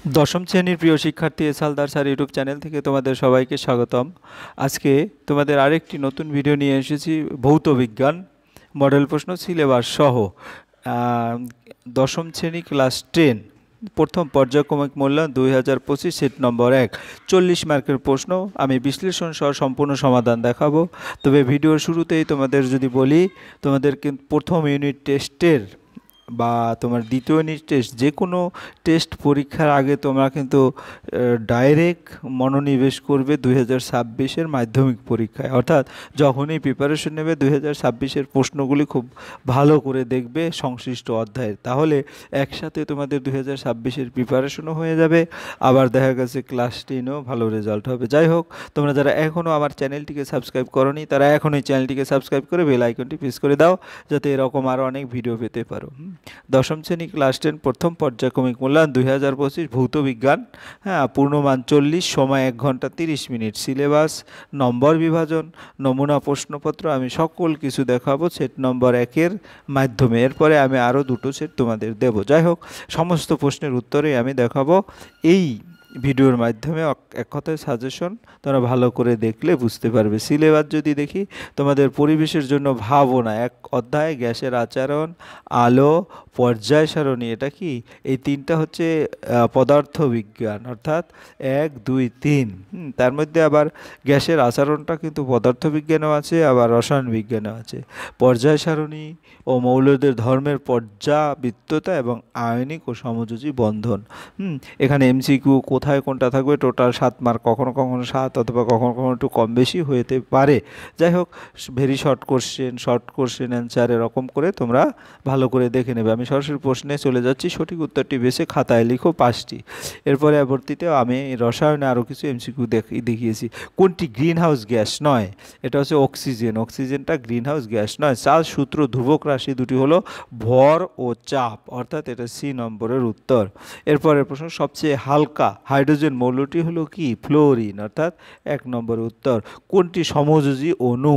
দশম শ্রেণীর প্রিয় শিক্ষার্থী S Haldar sir YouTube channel থেকে তোমাদের সবাইকে স্বাগতম। আজকে তোমাদের আরেকটি নতুন ভিডিও নিয়ে এসেছি, ভৌত বিজ্ঞান মডেল প্রশ্ন সিলেবাস সহ। দশম শ্রেণী ক্লাস 10 প্রথম পর্যায়ক্রমিক মূল্যায়ন 2025 সেট নম্বর 1 40 মার্কের প্রশ্ন। আমি বিশ্লেষণ সহ সম্পূর্ণ সমাধান দেখাবো। তবে ভিডিওর শুরুতেই তোমাদের যদি বলি, তোমাদের কিন্তু প্রথম ইউনিট টেস্টের বা তোমার দ্বিতীয় ইউনিট টেস্ট যে কোনো টেস্ট পরীক্ষার আগে তোমরা কিন্তু ডাইরেক্ট মনোনিবেশ করবে 2026-এর মাধ্যমিক পরীক্ষায়। অর্থাৎ যখনই প্রিপারেশন নেবে 2026-এর প্রশ্নগুলি খুব ভালো করে দেখবে সংশ্লিষ্ট অধ্যায়ের, তাহলে একসাথে তোমাদের 2026-এর প্রিপারেশনও হয়ে যাবে, আবার দেখা গেছে ক্লাস 10-ও ভালো রেজাল্ট হবে। যাই হোক, তোমরা যারা এখনও আমার চ্যানেলটিকে সাবস্ক্রাইব করোনি তারা এখনই চ্যানেলটিকে সাবস্ক্রাইব করে বেল আইকনটি প্রেস করে দাও, যাতে এরকম আরও অনেক ভিডিও পেতে পারো। দশম শ্রেণী ক্লাস 10 প্রথম পর্যায়ক্রমিক মূল্যায়ন 2025 ভৌত বিজ্ঞান, পূর্ণমান 40, সময় 1 ঘন্টা 30 মিনিট, সিলেবাস, নম্বর বিভাজন, নমুনা প্রশ্নপত্র আমি সকল কিছু দেখাবো সেট নম্বর 1-এর মাধ্যমে। এরপরে আমি আরও দুটো সেট তোমাদের দেব। যাই হোক, সমস্ত প্রশ্নের উত্তরে আমি দেখাবো এই ভিডিওর মাধ্যমে। এক কথায় সাজেশন, তোমরা ভালো করে দেখলে বুঝতে পারবে। সিলেবাস যদি দেখি, তোমাদের পরিবেশের জন্য ভাবনা এক অধ্যায়, গ্যাসের আচরণ, আলো, পর্যায় সারণী, এটা কি এই তিনটা হচ্ছে পদার্থ বিজ্ঞান, অর্থাৎ 1, 2, 3। তার মধ্যে আবার গ্যাসের আচরণটা কিন্তু পদার্থ বিজ্ঞানেও আছে, আবার রসায়ন বিজ্ঞানেও আছে। পর্যায় সারণী ও মৌলদের ধর্মের পর্যাবৃত্ততা এবং আয়নিক ও সমযোজী বন্ধন। এখানে এমসিকিউ কোথায় কোনটা থাকবে, টোটাল 7 মার্ক, কখনো কখনো 7 অথবা কখনো কখনো একটু কম বেশি হতে পারে। যাই হোক, ভেরি শর্ট কোশ্চেন অ্যান্সার এরকম করে তোমরা ভালো করে দেখে নেবে। আমি সরাসরি প্রশ্নে চলে যাচ্ছি, সঠিক উত্তরটি বেছে খাতায় লিখো 5টি। এরপরে পরবর্তীতে আমি রসায়নে আরও কিছু এমসিকিউ দেখিয়েছি। কোনটি গ্রিন হাউস গ্যাস নয়? এটা হচ্ছে অক্সিজেন। অক্সিজেনটা গ্রিন হাউস গ্যাস নয়। চার্লস সূত্র ধ্রুবক রাশি দুটি হলো ভর ও চাপ, অর্থাৎ এটা সি নম্বরের উত্তর। এরপরের প্রশ্ন, সবচেয়ে হালকা হাইড্রোজেন মৌলটি হলো কি? ফ্লোরিন, অর্থাৎ 1 নম্বরের উত্তর। কোনটি সমযোজী অণু?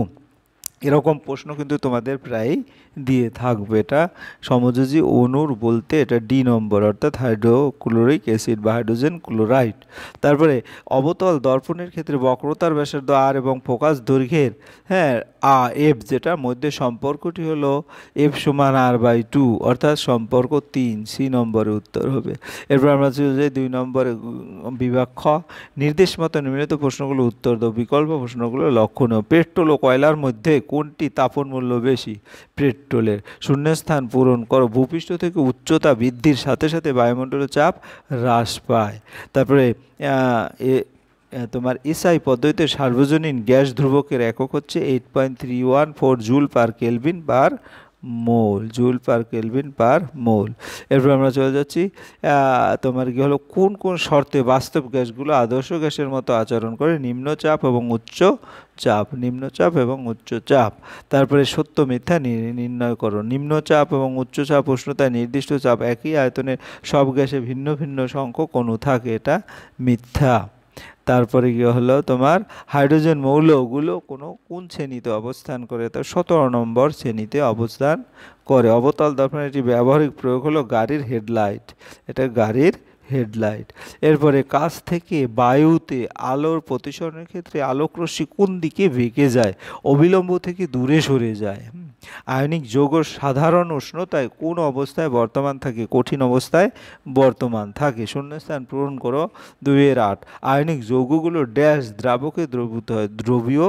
এরকম প্রশ্ন কিন্তু তোমাদের প্রায়ই দিয়ে থাকবে। এটা সমযোজী অণুর বলতে এটা ডি নম্বর, অর্থাৎ হাইড্রোক্লোরিক অ্যাসিড বা হাইড্রোজেন ক্লোরাইড। তারপরে অবতল দর্পণের ক্ষেত্রে বক্রতার ব্যাসার্ধ আর এবং ফোকাস দৈর্ঘ্যের এফ যেটা মধ্যে সম্পর্কটি হলো এফ সমান r/2, অর্থাৎ সম্পর্ক 3, সি নম্বরের উত্তর হবে। এরপর আমরা চলে যাই 2 নম্বরে বিভাগ খ, নির্দেশ মতো নিম্নলিখিত প্রশ্নগুলো উত্তর দাও, বিকল্প প্রশ্নগুলো লক্ষণীয়। পেট্রোল ও কয়লার মধ্যে কোনটি তাপন মূল্য বেশি? পেট্রোলের। শূন্যস্থান পূরণ করো। ভূপৃষ্ঠ থেকে উচ্চতা বৃদ্ধির সাথে সাথে বায়ুমণ্ডলের চাপ হ্রাস পায়। তারপরে তোমার এসআই পদ্ধতিতে সার্বজনীন গ্যাস ধ্রুবকের একক হচ্ছে 8.314 জুল পার কেলভিন পার মোল, জুল পার কেলভিন পার মোল। এরপর আমরা চলে যাচ্ছি, তোমার কি হলো, কোন কোন শর্তে বাস্তব গ্যাসগুলো আদর্শ গ্যাসের মতো আচরণ করে? নিম্নচাপ এবং উচ্চ চাপ, নিম্নচাপ এবং উচ্চ চাপ। তারপরে সত্য মিথ্যা নির্ণয় করো। নিম্নচাপ এবং উচ্চচাপ উষ্ণতায় নির্দিষ্ট চাপ একই আয়তনের সব গ্যাসে ভিন্ন ভিন্ন সংখ্যক অণু থাকে, এটা মিথ্যা। তারপরে কি হলো তোমার, হাইড্রোজেন মৌলগুলো কোন শ্রেণীতে অবস্থান করে? তা 17 নম্বর শ্রেণীতে অবস্থান করে। অবতল দর্পণের একটি ব্যবহারিক প্রয়োগ হলো গাড়ির হেডলাইট, এটা গাড়ির হেডলাইট। এরপরে কাছ থেকে বায়ুতে আলোর প্রতিসরণের ক্ষেত্রে আলোক রশ্মি কোন দিকে বেঁকে যায়? অবিলম্ব থেকে দূরে সরে যায়। আয়নিক যৌগ সাধারণ উষ্ণতায় কোন অবস্থায় বর্তমান থাকে? কঠিন অবস্থায় বর্তমান থাকে। শূন্যস্থান পূরণ করো। 2-8, আয়নিক যৌগগুলো ড্যাশ দ্রাবকে দ্রবীভূত হয়? দ্রবীয়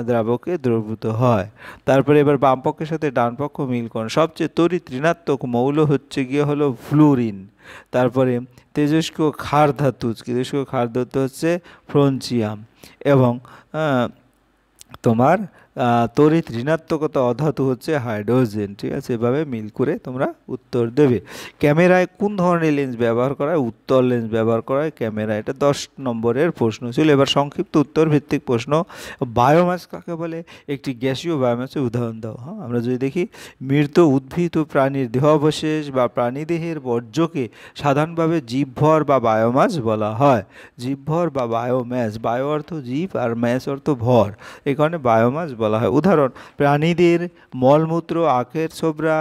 দ্রাবকে দ্রবীভূত হয়। তারপরে এবার বাম পক্ষের সাথে ডান পক্ষ মিল করুন। সবচেয়ে তড়িৎ ঋণাত্মক মৌল হচ্ছে গিয়ে হলো ফ্লুরিন। তারপরে তেজস্ক্রিয় ক্ষার ধাতু হচ্ছে ফ্রঞ্চিয়াম। এবং তোমার তড়িৎ ঋণাত্মকতা অধাতু হচ্ছে হাইড্রোজেন। ঠিক আছে, এভাবে মিল করে তোমরা উত্তর দেবে। ক্যামেরায় কোন ধরনের লেন্স ব্যবহার করা হয়? উত্তল লেন্স ব্যবহার করা হয় ক্যামেরা। এটা 10 নম্বরের প্রশ্ন ছিল। এবার সংক্ষিপ্ত উত্তর ভিত্তিক প্রশ্ন, বায়োমাস কাকে বলে? একটি গ্যাসীয় বায়োমাসের উদাহরণ দাও। আমরা যদি দেখি, মৃত উদ্ভিদ ও প্রাণীর দেহাবশেষ বা প্রাণীদেহের বর্জ্যকে সাধারণভাবে জীবভর বা বায়োমাস বলা হয়। জীবভর বা বায়োম্যাস, বায়ো অর্থ জীব আর ম্যাস অর্থ ভর, এই কারণে বায়োমাস বলা হয়। উদাহরণ: প্রাণীদের মলমূত্র, আখের ছোবড়া,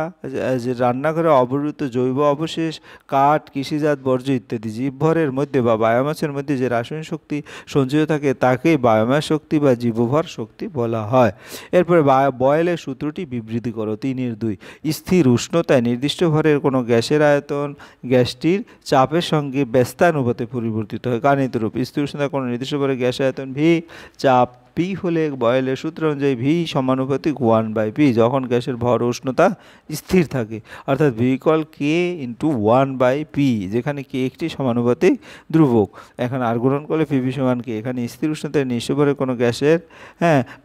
যে রান্নাঘরে অবরুদ্ধ জৈব অবশেষ, কাঠ, কৃষিজাত বর্জ্য ইত্যাদি। জীবভরের মধ্যে বা বায়োমাসের মধ্যে যে রাসায়নিক শক্তি সঞ্চিত থাকে তাকেই বায়োমাস শক্তি বা জীবভর শক্তি বলা হয়। এরপরে বয়েলের সূত্রটি বিবৃতি করো। 3-2। স্থির উষ্ণতায় নির্দিষ্ট ভরের কোনো গ্যাসের আয়তন গ্যাসটির চাপের সঙ্গে ব্যস্তানুপাতে পরিবর্তিত হয়। গাণিতিক: স্থির উষ্ণতায় কোনো নির্দিষ্ট ভরের গ্যাস আয়তন ভি, চাপ পি হলে বয়েলের সূত্র অনুযায়ী ভি সমানুপাতিক 1/p, যখন গ্যাসের ভর উষ্ণতা স্থির থাকে, অর্থাৎ V equal K into 1/p, যেখানে কে একটি সমানুপাতিক ধ্রুবক। এখন আর গ্রহণ করলে পিভি সমান কে। এখানে স্থির উষ্ণতায় নিঃস্ব ভরে কোনো গ্যাসের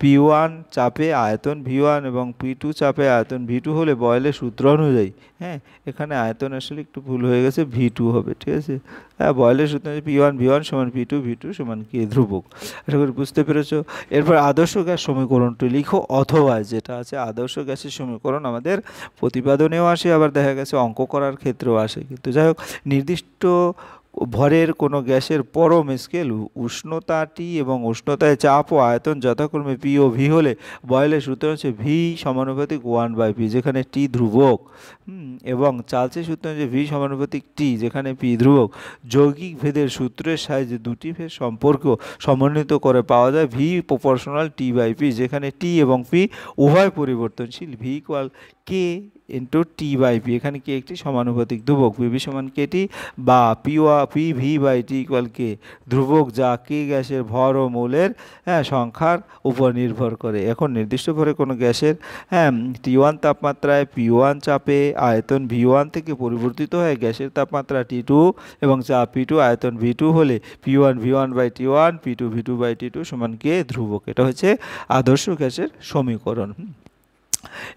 P1 চাপে আয়তন V1 এবং P2 চাপে আয়তন V2 হলে বয়েলের সূত্র অনুযায়ী, এখানে আয়তন আসলে একটু ভুল হয়ে গেছে, V2 হবে, ঠিক আছে। বয়েলের সূত্র অনুযায়ী P1 V1 সমান P2 V2 সমান কে ধ্রুবক। আশা করি বুঝতে পেরেছো। এরপর আদর্শ গ্যাস সমীকরণটি লিখো, অথবা যেটা আছে আদর্শ গ্যাসের সমীকরণ আমাদের প্রতিপাদনেও আসে, আবার দেখা গেছে অঙ্ক করার ক্ষেত্রেও আসে। কিন্তু যাই হোক, নির্দিষ্ট ভরের কোনো গ্যাসের পরম স্কেল উষ্ণতাটি এবং উষ্ণতায় চাপ ও আয়তন যথাক্রমে পি ও ভি হলে বয়েলের সূত্র হচ্ছে ভি সমানুপাতিক 1/p, যেখানে টি ধ্রুবক, এবং চার্লসের সূত্র হচ্ছে ভি সমানুপাতিক টি, যেখানে পি ধ্রুবক। যৌগিক ভেদের সূত্রের সাহায্যে দুটি ভেদ সম্পর্ক সমন্বিত করে পাওয়া যায় ভি প্রপোর্শনাল টি/পি, যেখানে টি এবং পি উভয় পরিবর্তনশীল। V equal K into T P, এখানে কে একটি সমানুপাতিক ধ্রুবক। পিভি সমান কেটি বা P V by T equal K ধ্রুবক, যা কে গ্যাসের ভর ও মৌলের সংখ্যার উপর নির্ভর করে। এখন নির্দিষ্ট ভরে কোনো গ্যাসের T1 তাপমাত্রায় P1 চাপে আয়তন V1 থেকে পরিবর্তিত হয় গ্যাসের তাপমাত্রা T2 এবং চাপ P2 আয়তন V2 হলে P1 V1 by T1 P2 V2 by T2 সমান কে ধ্রুবক। এটা হচ্ছে আদর্শ গ্যাসের সমীকরণ।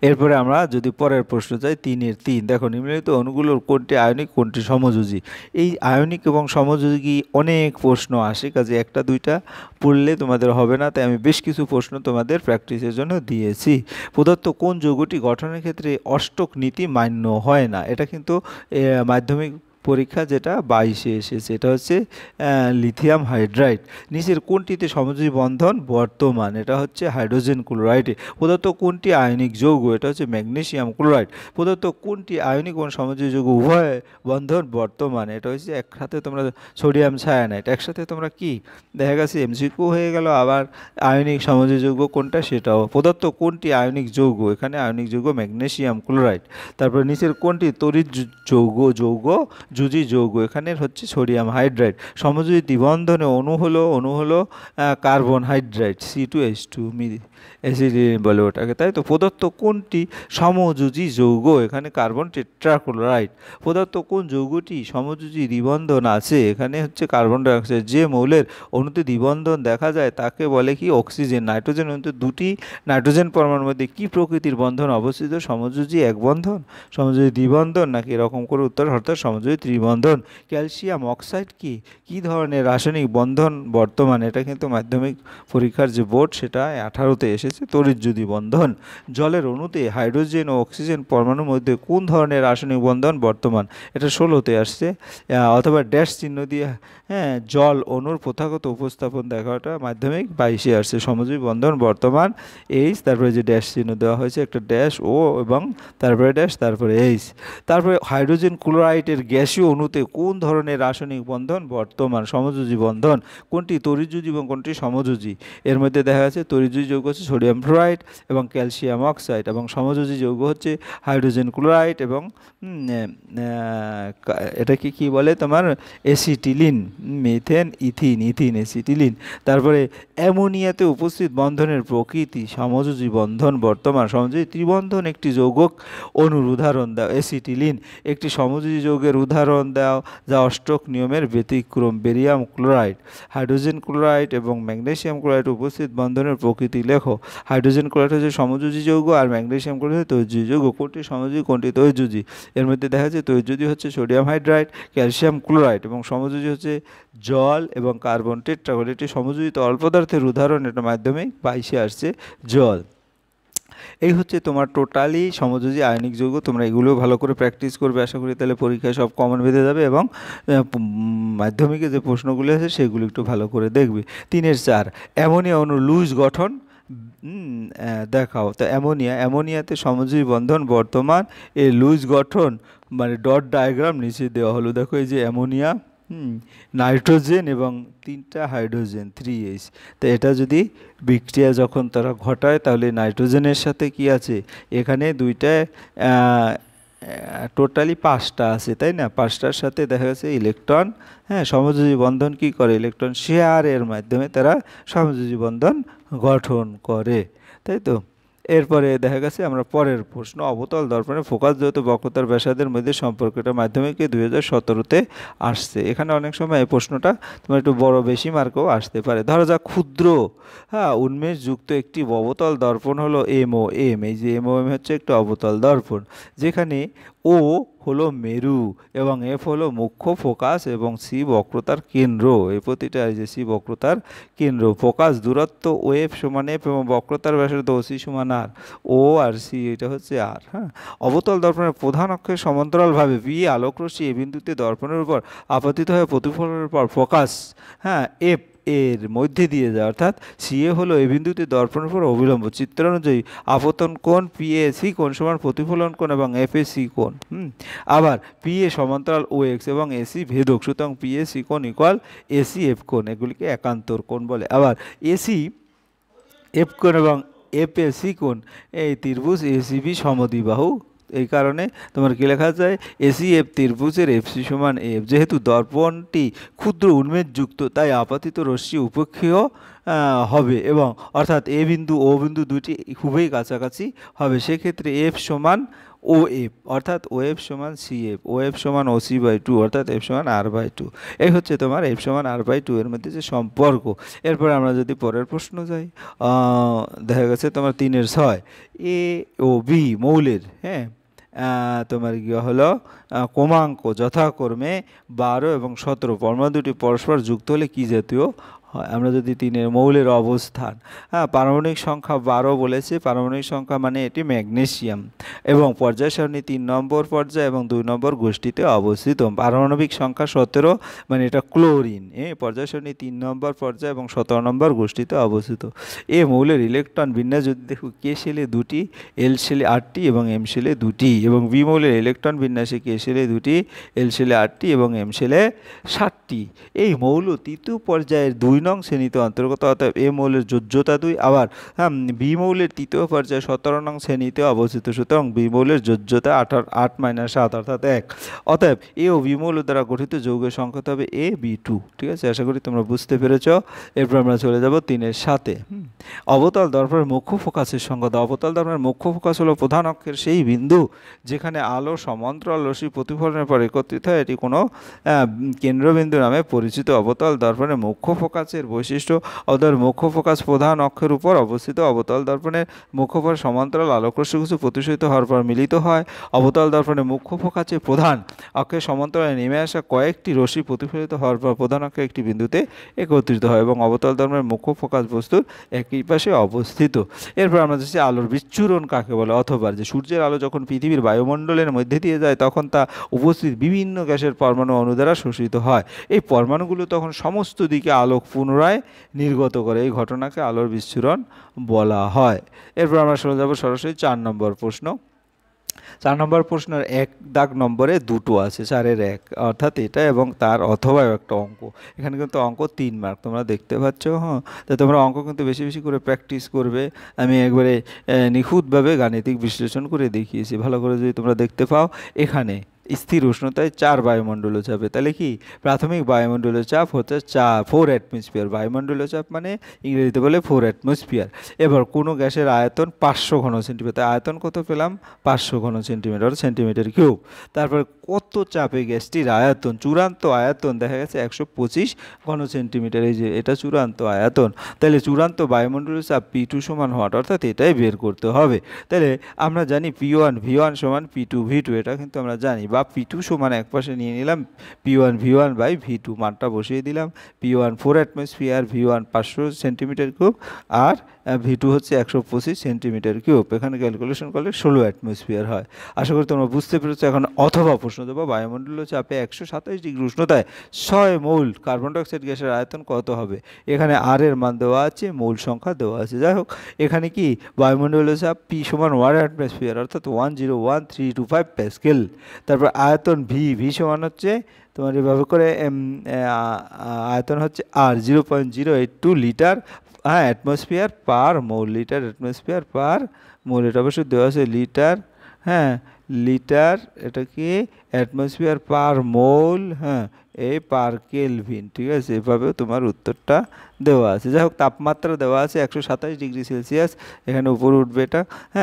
এরপরে আমরা যদি পরের প্রশ্ন যাই 3-3, দেখো নিম্নলিখিত অণুগুলোর কোনটি আয়নিক কোনটি সমযোজী। এই আয়নিক এবং সমযোজী অনেক প্রশ্ন আসে, কাজে একটা দুইটা পড়লে তোমাদের হবে না, তাই আমি বেশ কিছু প্রশ্ন তোমাদের প্র্যাকটিসের জন্য দিয়েছি। প্রদত্ত কোন যৌগটি গঠনের ক্ষেত্রে অষ্টক নীতি মান্য হয় না। এটা কিন্তু মাধ্যমিক পরীক্ষা যেটা 22-এ এসেছে, এটা হচ্ছে লিথিয়াম হাইড্রাইড। নিচের কোনটিতে সমযোজী বন্ধন বর্তমান। এটা হচ্ছে হাইড্রোজেন ক্লোরাইডে। প্রদত্ত কোনটি আয়নিক যৌগ। এটা হচ্ছে ম্যাগনেসিয়াম ক্লোরাইড। প্রদত্ত কোনটি আয়নিক এবং সমযোজী যৌগ উভয় বন্ধন বর্তমান। এটা হচ্ছে একসাথে তোমরা সোডিয়াম সায়ানাইড, একসাথে তোমরা কি দেখা গেছে এমসিকিউ হয়ে গেল। আবার আয়নিক সমযোজী যৌগ কোনটা সেটাও। প্রদত্ত কোনটি আয়নিক যৌগ। এখানে আয়নিক যৌগ ম্যাগনেসিয়াম ক্লোরাইড। তারপর নিচের কোনটি তড়িৎ যুজি যৌগ। এখানে হচ্ছে সোডিয়াম হাইড্রাইড। সমযোজী দ্বিবন্ধনে অণু হলো কার্বন হাইড্রাইড C2H2 অ্যাসিড বলে ওটাকে, তাই তো। প্রদত্ত কোনটি সমযোজী যৌগ। এখানে কার্বন টেট্রাক্লোরাইড। প্রদত্ত কোন যৌগটি সমযোজী দ্বিবন্ধন আছে। এখানে হচ্ছে কার্বন ডাইঅক্সাইড। যে মৌলের অণুতে দ্বিবন্ধন দেখা যায় তাকে বলে কি অক্সিজেন। নাইট্রোজেন অণুতে দুটি নাইট্রোজেন পরমাণুর মধ্যে কি প্রকৃতির বন্ধন অবস্থিত। সমযোজী এক বন্ধন, সমযোজী দ্বিবন্ধন, নাকি এরকম করে উত্তর, অর্থাৎ সমযোজী ত্রিবন্ধন। ক্যালসিয়াম অক্সাইড কি ধরনের রাসায়নিক বন্ধন বর্তমান। এটা কিন্তু মাধ্যমিক পরীক্ষার যে বোর্ড সেটা 18-তে এসেছে, তড়িৎযুতি বন্ধন। জলের অণুতে হাইড্রোজেন ও অক্সিজেন পরমাণুর মধ্যে কোন ধরনের রাসায়নিক বন্ধন বর্তমান। এটা 16-তে আসছে। অথবা ড্যাশ চিহ্ন দিয়ে জল অণুর প্রথাগত উপস্থাপন দেখাটা মাধ্যমিক 22-এ আসছে। সমযোজী বন্ধন বর্তমান এইচ, তারপরে যে ড্যাশ চিহ্ন দেওয়া হয়েছে একটা ড্যাশ ও এবং তারপরে ড্যাশ তারপরে এইচ। তারপরে হাইড্রোজেন ক্লোরাইডের গ্যাসীয় অণুতে কোন ধরনের রাসায়নিক বন্ধন বর্তমান। সমযোজী বন্ধন। কোনটি তড়িৎযুতি এবং কোনটি সমযোজী। এর মধ্যে দেখা যাচ্ছে তড়িৎযুতি যৌগ হচ্ছে সোডিয়াম ফ্লোরাইড এবং ক্যালসিয়াম অক্সাইড, এবং সমযোজী যৌগ হচ্ছে হাইড্রোজেন ক্লোরাইড এবং এটাকে কি বলে তোমার অ্যাসিটিলিন, মিথেন, ইথিন অ্যাসিটিলিন। তারপরে অ্যামোনিয়াতে উপস্থিত বন্ধনের প্রকৃতি। সমযোজী বন্ধন বর্তমান। সমযোজী ত্রিবন্ধন একটি যৌগক অণুর উদাহরণ দাও। অ্যাসিটিলিন। একটি সমযোজী যৌগের উদাহরণ দাও যা অষ্টক নিয়মের ব্যতিক্রম। Barium chloride. হাইড্রোজেন ক্লোরাইড এবং ম্যাগনেসিয়াম ক্লোরাইড উপস্থিত বন্ধনের প্রকৃতি লেখো। হাইড্রোজেন ক্লোরাইড হচ্ছে সমযোজী যৌগ আর ম্যাগনেসিয়াম ক্লোরাইড হচ্ছে তৈজযী যৌগ। কোনটি সমযোজী কোনটি তৈজযী। এর মধ্যে দেখা যাচ্ছে তৈজযী হচ্ছে সোডিয়াম হাইড্রাইড, ক্যালসিয়াম ক্লোরাইড, এবং সমযোজী হচ্ছে জল এবং কার্বন টেট্রাক্লোরাইড। এটি সমযোজী তরল পদার্থের উদাহরণ। এটা মাধ্যমিক 22-এ আসছে জল। এই হচ্ছে তোমার টোটালি সমযোজী আয়নিক যৌগ। তোমরা এগুলো ভালো করে প্র্যাকটিস করবে আশা করি, তাহলে পরীক্ষায় সব কমন বেঁধে যাবে এবং মাধ্যমিকে যে প্রশ্নগুলো আছে সেগুলো একটু ভালো করে দেখবে। 3-4 অ্যামোনিয়া অণুর লুজ গঠন দেখাও। তো অ্যামোনিয়াতে সমযোজী বন্ধন বর্তমান, এ লুজ গঠন মানে ডট ডায়াগ্রাম নিচে দেওয়া হলো। দেখো এই যে অ্যামোনিয়া, নাইট্রোজেন এবং 3টা হাইড্রোজেন 3H। তো এটা যদি বিক্রিয়া যখন তারা ঘটায় তাহলে নাইট্রোজেনের সাথে কি আছে, এখানে দুইটা টোটালি 5টা আছে, তাই না? 5টার সাথে দেখা গেছে ইলেকট্রন, হ্যাঁ, সমযোজী বন্ধন কি করে, ইলেকট্রন শেয়ারের মাধ্যমে তারা সমযোজী বন্ধন গঠন করে, তাই তো। এরপরে দেখা গেছে আমরা পরের প্রশ্ন, অবতল দর্পণে ফোকাস দ্রুত বক্রতার ব্যাসার্ধের মধ্যে সম্পর্কটা মাধ্যমিকে 2017-তে আসছে। এখানে অনেক সময় এই প্রশ্নটা তোমার একটু বড় বেশি মার্কও আসতে পারে। ধরো যাক ক্ষুদ্র, হ্যাঁ, উন্মেষযুক্ত একটি অবতল দর্পণ হলো MOM। এই যে MOM হচ্ছে একটি অবতল দর্পণ, যেখানে ও হলো মেরু এবং এফ হলো মুখ্য ফোকাস এবং সি বক্রতার কেন্দ্র। এই প্রতিটা এই যে সি বক্রতার কেন্দ্র, ফোকাস দূরত্ব ও এফ সমান এফ এবং বক্রতার ব্যাসার্ধ ও সি সমান আর, ও আর সি এটা হচ্ছে আর। হ্যাঁ, অবতল দর্পণের প্রধান অক্ষের সমান্তরালভাবে বি আলোকরশ্মি এ বিন্দুতে দর্পণের উপর আপতিত হয়ে প্রতিফলনের পর ফোকাস, হ্যাঁ, এফ এর মধ্যে দিয়ে যায়, অর্থাৎ সিএ হলো এই বিন্দুতে দর্পণের উপর অবিলম্ব। চিত্র অনুযায়ী আপতন কোণ PAC কোণ সমান প্রতিফলন কোণ এবং FAC কোণ। আবার PA সমান্তরাল OX এবং AC ভেদক, সুতরাং PAC কোণ ইকুয়াল ACF কোণ, এগুলিকে একান্তর কোণ বলে। আবার ACF কোণ এবং FAC কোণ এই ত্রিভুজ ACB সমদ্বিবাহু, এই কারণে তোমার কি লেখা যায়, ACF ত্রিভুজের FC সমান এফ। যেহেতু দর্পণটি ক্ষুদ্র উন্মেষযুক্ত তাই আপতিত রশ্মি উপেক্ষীয় হবে এবং অর্থাৎ এ বিন্দু ও বিন্দু দুটি খুবই কাছাকাছি হবে। সেক্ষেত্রে এফ সমান OF, অর্থাৎ OF সমান CF, OF সমান OC/2, অর্থাৎ F সমান R/2। এই হচ্ছে তোমার F সমান R/2 এর মধ্যে যে সম্পর্ক। এরপরে আমরা যদি পরের প্রশ্ন যাই, দেখা গেছে তোমার 3-এর 6 A ও B মৌলের, হ্যাঁ, তোমার কি হলো ক্রমাঙ্ক যথাক্রমে 12 এবং 17, পরমাণু দুটি পরস্পর যুক্ত হলে কি জাতীয় হয়? আমরা যদি 3-এর মৌলের অবস্থান, হ্যাঁ, পারমাণবিক সংখ্যা 12 বলেছে, পারমাণবিক সংখ্যা মানে এটি ম্যাগনেসিয়াম এবং পর্যায় সারণী 3 নম্বর পর্যায় এবং 2 নম্বর গোষ্ঠীতে অবস্থিত। পারমাণবিক সংখ্যা 17 মানে এটা ক্লোরিন, পর্যায় সারণী 3 নম্বর পর্যায় এবং 17 নম্বর গোষ্ঠীতে অবস্থিত। এ মৌলের ইলেকট্রন বিন্যাস যদি দেখো, কে শেলে 2টি, এল শেলে 8টি এবং এম শেলে 2টি, এবং বি মৌলের ইলেকট্রন বিন্যাসে কে শেলে 2টি, এল শেলে 8টি এবং এম শেলে 7টি। এই মৌল তৃতীয় পর্যায়ের 2 নং শ্রেণীতে অন্তর্গত, অর্থাৎ এ মৌলের যোজ্যতা 2। আবার বি মৌলের তৃতীয় পর্যায়ে 17 নং শ্রেণীতে অবস্থিত, সুতরাং বি মৌলের যোজ্যতা 8-7 অর্থাৎ 1। অতএব এ ও বি মৌল দ্বারা গঠিত যৌগের সংখ্যা হবে AB2। ঠিক আছে, আশা করি তোমরা বুঝতে পেরেছ। এরপর আমরা চলে যাব 3-এর 7-এ। অবতল দর্পণের মুখ্য ফোকাসের সংজ্ঞা দাও। অবতল দর্পণের মুখ্য ফোকাস হলো প্রধান অক্ষের সেই বিন্দু যেখানে আলো সমান্তরাল রশ্মি প্রতিফলনের পর একত্রিত হয়, এটি কোনো কেন্দ্রবিন্দু নামে পরিচিত। অবতল দর্পণের মুখ্য ফোকাসের বৈশিষ্ট্য, অবতল মুখ্য ফোকাস প্রধান অক্ষের উপর অবস্থিত। অবতল দর্পণের মুখ্য ফোকাস সমান্তরাল আলোকরশ্মি কিছু প্রতিফলিত হওয়ার পর মিলিত হয়। অবতল দর্পণের মুখ্য ফোকাসে প্রধান অক্ষের সমান্তরালে নেমে আসা কয়েকটি রশ্মি প্রতিফলিত হওয়ার পর প্রধান অক্ষের একটি বিন্দুতে একত্রিত হয় এবং অবতল দর্পণের মুখ্য ফোকাস বস্তুর একই পাশে অবস্থিত। এরপর আমরা দেখছি আলোর বিচ্ছুরণ কাকে বলে, অথবা যে সূর্যের আলো যখন পৃথিবীর বায়ুমণ্ডলের মধ্যে দিয়ে যায় তখন তা উপস্থিত বিভিন্ন গ্যাসের পরমাণু অণু দ্বারা শোষিত হয়। এই পরমাণুগুলো তখন সমস্ত দিকে আলোক পুনরায় নির্গত করে, এই ঘটনাকে আলোর বিচ্ছুরণ বলা হয়। এরপর আমরা চলে যাব সরাসরি 4 নম্বর প্রশ্ন। 4 নম্বর প্রশ্নের 1 দাগ নম্বরে 2টো আছে, 4-এর 1, অর্থাৎ এটা এবং তার অথবা একটা অঙ্ক। এখানে কিন্তু অঙ্ক 3 মার্ক তোমরা দেখতে পাচ্ছ। হ্যাঁ, তো তোমরা অঙ্ক কিন্তু বেশি বেশি করে প্র্যাকটিস করবে। আমি একবারে নিখুঁতভাবে গাণিতিক বিশ্লেষণ করে দেখিয়েছি, ভালো করে যদি তোমরা দেখতে পাও। এখানে স্থির উষ্ণতায় 4 বায়ুমণ্ডলীয় চাপে, তাহলে কি প্রাথমিক বায়ুমণ্ডলীয় চাপ হচ্ছে 4 অ্যাটমসফিয়ার। বায়ুমণ্ডলীয় চাপ মানে ইংরেজিতে বলে 4 অ্যাটমসফিয়ার। এবার কোনো গ্যাসের আয়তন 500 ঘন সেন্টিমিটার, আয়তন কত পেলাম 500 ঘন সেন্টিমিটার, সেন্টিমিটার কিউব। তারপর কত চাপে গ্যাসটির আয়তন, চূড়ান্ত আয়তন দেখা গেছে 125 ঘন সেন্টিমিটার। এই যে এটা চূড়ান্ত আয়তন, তাহলে চূড়ান্ত বায়ুমণ্ডলীয় চাপ P2 সমান হওয়াট, অর্থাৎ এটাই বের করতে হবে। তাহলে আমরা জানি P1 V1 সমান P2 V2, এটা কিন্তু আমরা জানি। বা P2 সমান এক পাশে নিয়ে নিলাম P1 V1 বাই V2, মানটা বসিয়ে দিলাম। P1 4 atmosphere, V1 500 centimetre cube আর V2 হচ্ছে 125 সেন্টিমিটার কিউব। এখানে ক্যালকুলেশন করলে 16 অ্যাটমসফিয়ার হয়। আশা করি তোমরা বুঝতে পেরেছো। এখন অথবা প্রশ্ন দেবো, বায়ুমণ্ডলীয় চাপে 127 ডিগ্রি উষ্ণতায় 6 মৌল কার্বন ডাইঅক্সাইড গ্যাসের আয়তন কত হবে? এখানে আর এর মান দেওয়া আছে, মৌল সংখ্যা দেওয়া আছে। যাই হোক, এখানে কি বায়ুমণ্ডলীয় চাপ P সমান 1 অ্যাটমসফিয়ার অর্থাৎ 101325 প্যাসকেল। তারপর আয়তন V সমান হচ্ছে তোমার এভাবে করে আয়তন হচ্ছে আর 0.082 লিটার অ্যাটমসফিয়ার পার মৌল। লিটার অ্যাটমসফিয়ার পার মৌল, এটা অবশ্যই দেওয়া আছে লিটার, লিটার, এটা কি অ্যাটমসফিয়ার পার মৌল, এই পার কেলভিন। ঠিক আছে, এভাবেও তোমার উত্তরটা দেওয়া আছে। যাই হোক, তাপমাত্রা দেওয়া আছে 127 ডিগ্রি সেলসিয়াস, এখানে উপরে উঠবে এটা,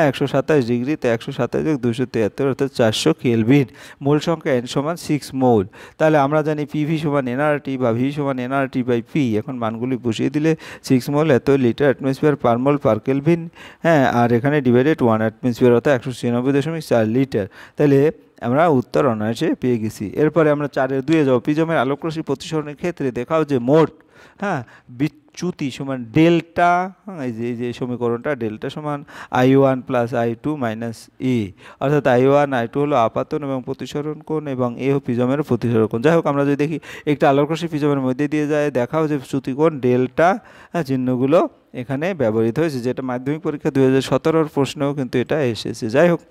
127 ডিগ্রি, তো 127 273 অর্থাৎ 400 কেলভিন। মৌল সংখ্যা n সমান 6 মৌল। তাহলে আমরা জানি PV সমান nRT বা V সমান nRT বাই P। এখন মানগুলি বসিয়ে দিলে 6 মৌল এত লিটার অ্যাটমসফিয়ার পার মোল পার কেলভিন, আর এখানে ডিভাইডেড 1 অ্যাটমসফিয়ার অর্থাৎ 196.4 লিটার। তাহলে আমরা উত্তর অনায়াসে পেয়ে গেছি। এরপরে আমরা 4-2 যাব। প্রিজমের আলোকরশ্মি প্রতিসরণের ক্ষেত্রে দেখাও যে মোট বিচ্যুতি সমান ডেল্টা, এই যে সমীকরণটা, ডেল্টা সমান I1 প্লাস I2 মাইনাস এ, অর্থাৎ I1 I2 হলো আপাতন এবং প্রতিসরণ কোণ এবং এ হলো প্রিজমের প্রতিসরণ কোণ। যাই হোক, আমরা যদি দেখি একটা আলোকরশ্মি প্রিজমের মধ্যে দিয়ে যায়, দেখাও যে চ্যুতিকোণ ডেল্টা, চিহ্নগুলো এখানে ব্যবহৃত হয়েছে, যেটা মাধ্যমিক পরীক্ষা 2017 প্রশ্নেও কিন্তু এটা এসেছে। যাই হোক,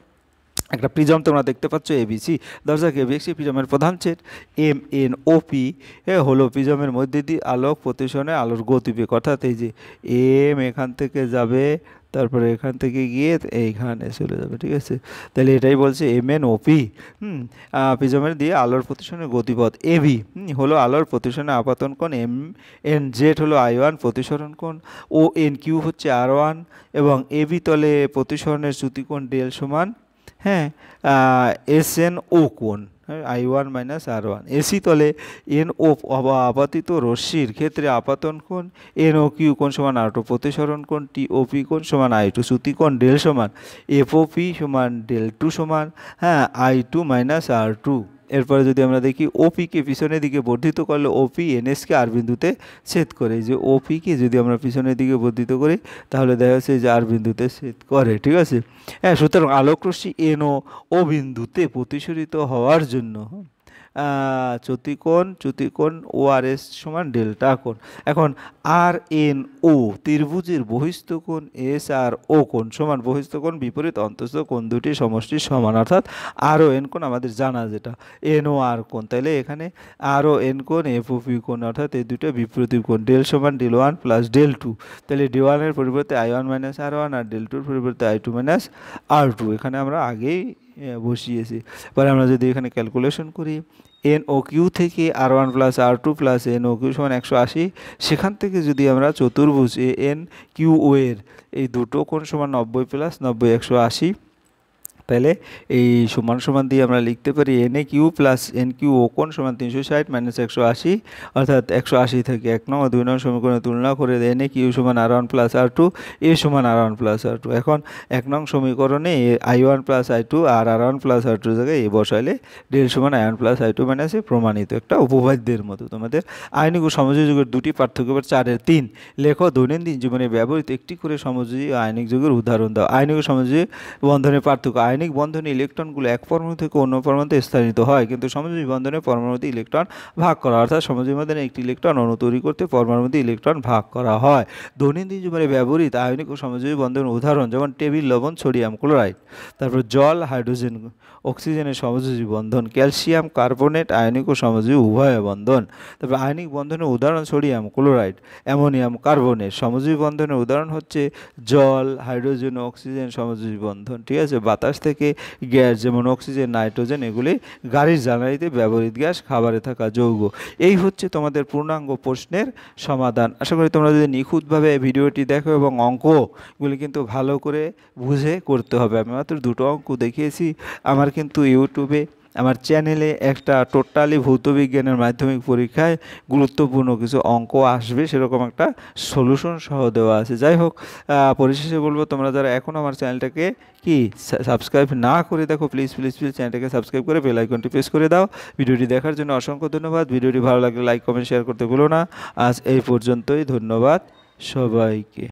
একটা প্রিজম তোমরা দেখতে পাচ্ছ ABC, দর্শক ABC প্রিজমের প্রধান সেট MNOP হলো প্রিজমের মধ্যে দিয়ে আলোক প্রতিসরণে আলোর গতিবেগ, অর্থাৎ এই যে M এখান থেকে যাবে, তারপরে এখান থেকে গিয়ে এইখানে চলে যাবে। ঠিক আছে, তাহলে এটাই বলছে MNOP। প্রিজমের দিয়ে আলোর প্রতিসরণের গতিপথ AB হলো আলোর প্রতিসরণে আপাতন কোণ, MNZ হলো I1 প্রতিসরণ কোণ, ONQ হচ্ছে R1 এবং AB তলে প্রতিসরণের চ্যুতিকোণ ডেল সমান SNO কোণ, I1 মাইনাস R1। এসি তলে NO আপাতিত রশ্মির ক্ষেত্রে আপাতন কোণ, NOQ কোণ সমান R2 প্রতিসরণ কোণ, TOP কোণ সমান I2 চ্যুতিকোণ ডেল সমান FOP সমান ডেল 2 সমান I2 মাইনাস R2। এরপরে যদি আমরা দেখি ওপিকে পিছনের দিকে বর্ধিত করলে OP NSকে আর বিন্দুতে ছেদ করে। যে ওপিকে যদি আমরা পিছনের দিকে বর্ধিত করি তাহলে দেখা যাচ্ছে যে আর বিন্দুতে ছেদ করে। ঠিক আছে, সুতরাং আলোকরশ্মি ও বিন্দুতে প্রতিসরিত হওয়ার জন্য চ্যুতিকোণ ORS সমান ডেল্টা কোণ। এখন RNO ত্রিভুজের বহিস্থ কোণ SRO কোণ সমান বহিস্থ কোণ বিপরীত অন্তঃস্থ কোণ দুটি সমষ্টির সমান, অর্থাৎ RON কোণ আমাদের জানা, যেটা NOR কোণ। তাহলে এখানে RON কোণ FOP কোণ, অর্থাৎ এই দুটো বিপরীত কোণ। ডেল সমান ডেল 1 প্লাস ডেল 2, তাহলে ডেল 1 এর পরিবর্তে I1 মাইনাস R1 আর ডেল 2 এর পরিবর্তে I2 মাইনাস R2। এখানে আমরা আগেই বসিয়েছি। পরে আমরা যদি এখানে ক্যালকুলেশন করি, NOQ থেকে R1 plus R2 plus NOQ সমান 180, সেখান থেকে যদি আমরা চতুর্ভুজ ANQO এর এই দুটো কোণ সমান 90 প্লাস 90 180, তাহলে এই সমান সমান দিয়ে আমরা লিখতে পারি NAQ প্লাস NQO কোণ সমান 360 মাইনাস 180, অর্থাৎ 180 থেকে 1 নং ও 2 নং সমীকরণে তুলনা করে NAQ সমান R1 প্লাস R2, A সমান R1 প্লাস R2। এখন 1 নং সমীকরণে I1 প্লাস I2 আর R1 প্লাস R2 জায়গায় এ বসাইলে ডেল সমান I1 প্লাস I2 মাইনাস এ প্রমাণিত, একটা উপপাদ্যের মতো। তোমাদের আয়নিক ও সমযোজী যৌগের দুটি পার্থক্য, 4-এর 3 লেখো। দৈনন্দিন জীবনে ব্যবহৃত একটি করে সমযোজী আয়নিক যৌগের উদাহরণ দাও। আয়নিক ও সমযোজী বন্ধনের পার্থক্য। আয়নিক বন্ধনে ইলেকট্রনগুলো এক পরমাণু থেকে অন্য পরমাণুতে স্থানান্তরিত হয়, কিন্তু সমযোজী বন্ধনে পরমাণুতে ইলেকট্রন ভাগ করা, অর্থাৎ সমযোজী বন্ধনে একটি ইলেকট্রন অণু তৈরি করতে পরমাণুতে ইলেকট্রন ভাগ করা হয়। দৈনন্দিন জীবনে ব্যবহৃত আয়নিক ও সমযোজী বন্ধনের উদাহরণ যেমন টেবিল লবণ, সোডিয়াম ক্লোরাইড, তারপর জল, হাইড্রোজেন, অক্সিজেনের সমযোজী বন্ধন, ক্যালসিয়াম কার্বনেট আয়নিক ও সমযোজী উভয় বন্ধন। তারপর আয়নিক বন্ধনের উদাহরণ সোডিয়াম ক্লোরাইড, অ্যামোনিয়াম কার্বনেট। সমযোজী বন্ধনের উদাহরণ হচ্ছে জল, হাইড্রোজেন, অক্সিজেন সমযোজী বন্ধন। ঠিক আছে, বাতাস থেকে গ্যাস যেমন অক্সিজেন, নাইট্রোজেন এগুলি গাড়ির জ্বালানিতে ব্যবহৃত গ্যাস, খাবারে থাকা যৌগ। এই হচ্ছে তোমাদের পূর্ণাঙ্গ প্রশ্নের সমাধান। আশা করি তোমরা যদি নিখুঁতভাবে ভিডিওটি দেখো এবং অঙ্কগুলি কিন্তু ভালো করে বুঝে করতে হবে। আমি মাত্র 2টো অঙ্ক দেখিয়েছি। আমার কিন্তু ইউটিউবে আমার চ্যানেলে একটা টোটালি ভৌতবিজ্ঞানের মাধ্যমিক পরীক্ষায় গুরুত্বপূর্ণ কিছু অঙ্ক আসবে, সেরকম একটা সলিউশন সহ দেওয়া আছে। যাই হোক, পরিশেষে বলবো, তোমরা যারা এখন আমার চ্যানেলটাকে সাবস্ক্রাইব না করে দেখো, প্লিজ চ্যানেলটাকে সাবস্ক্রাইব করে বেল আইকনটি প্রেস করে দাও। ভিডিওটি দেখার জন্য অসংখ্য ধন্যবাদ। ভিডিওটি ভালো লাগলে লাইক, কমেন্ট, শেয়ার করতে ভুলো না। আজ এই পর্যন্তই, ধন্যবাদ সবাইকে।